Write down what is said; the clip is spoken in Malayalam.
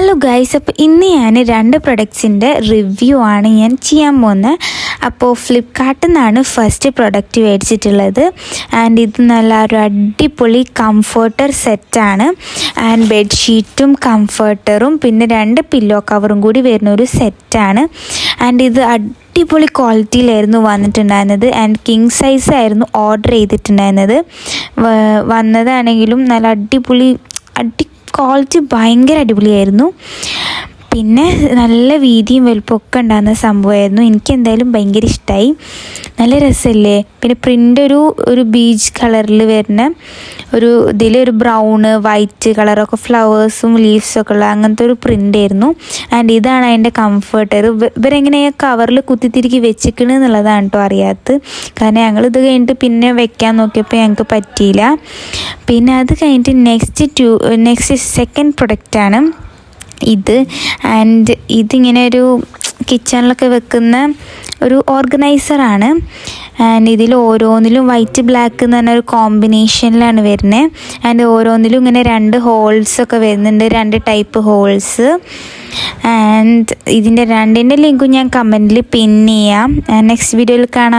ഹലോ ഗൈസ്, അപ്പോൾ ഇന്ന് ഞാൻ 2 പ്രൊഡക്ട്സിൻ്റെ റിവ്യൂ ആണ് ഞാൻ ചെയ്യാൻ പോകുന്നത്. അപ്പോൾ ഫ്ലിപ്കാർട്ടിൽ നിന്നാണ് ഫസ്റ്റ് പ്രൊഡക്റ്റ് മേടിച്ചിട്ടുള്ളത്. ആൻഡ് ഇത് നല്ല ഒരു അടിപൊളി കംഫർട്ടർ സെറ്റാണ്. ആൻഡ് ബെഡ്ഷീറ്റും കംഫർട്ടറും പിന്നെ 2 പില്ലോ കവറും കൂടി വരുന്ന ഒരു സെറ്റാണ്. ആൻഡ് ഇത് അടിപൊളി ക്വാളിറ്റിയിലായിരുന്നു വന്നിട്ടുണ്ടായിരുന്നത്. ആൻഡ് കിങ് സൈസ് ആയിരുന്നു ഓർഡർ ചെയ്തിട്ടുണ്ടായിരുന്നത്. വന്നതാണെങ്കിലും നല്ല ക്വാളിറ്റി ഭയങ്കര അടിപൊളിയായിരുന്നു. പിന്നെ നല്ല വീതിയും വലുപ്പമൊക്കെ ഉണ്ടാകുന്ന സംഭവമായിരുന്നു. എനിക്ക് എന്തായാലും ഭയങ്കര ഇഷ്ടമായി. നല്ല രസമല്ലേ? പിന്നെ പ്രിൻ്റ് ഒരു ബീച്ച് കളറിൽ വരുന്ന ഇതിലൊരു ബ്രൗണ് വൈറ്റ് കളറൊക്കെ ഫ്ലവേഴ്സും ലീവ്സൊക്കെ ഉള്ള അങ്ങനത്തെ ഒരു പ്രിൻ്റായിരുന്നു. ആൻഡ് ഇതാണ് അതിൻ്റെ കംഫർട്ടർ. ഇവരെങ്ങനെ കവറിൽ കുത്തിത്തിരിക്കി വെച്ചിക്കണ് എന്നുള്ളതാണ് കേട്ടോ അറിയാത്തത്. കാരണം ഞങ്ങളിത് കഴിഞ്ഞിട്ട് പിന്നെ വെക്കാൻ നോക്കിയപ്പോൾ ഞങ്ങൾക്ക് പറ്റിയില്ല. പിന്നെ അത് കഴിഞ്ഞിട്ട് നെക്സ്റ്റ് സെക്കൻഡ് പ്രൊഡക്റ്റാണ് ഇത്. ആൻഡ് ഇതിങ്ങനെ ഒരു കിച്ചണിലൊക്കെ വെക്കുന്ന ഒരു ഓർഗനൈസറാണ്. ആൻഡ് ഇതിൽ ഓരോന്നിലും വൈറ്റ് ബ്ലാക്ക് എന്ന് പറഞ്ഞ ഒരു കോമ്പിനേഷനിലാണ് വരുന്നത്. ആൻഡ് ഓരോന്നിലും ഇങ്ങനെ 2 ഹോൾസൊക്കെ വരുന്നുണ്ട്, 2 ടൈപ്പ് ഹോൾസ്. ആൻഡ് ഇതിൻ്റെ 2ൻ്റെ ലിങ്കും ഞാൻ കമൻറ്റിൽ പിൻ ചെയ്യാം. നെക്സ്റ്റ് വീഡിയോയിൽ കാണാം.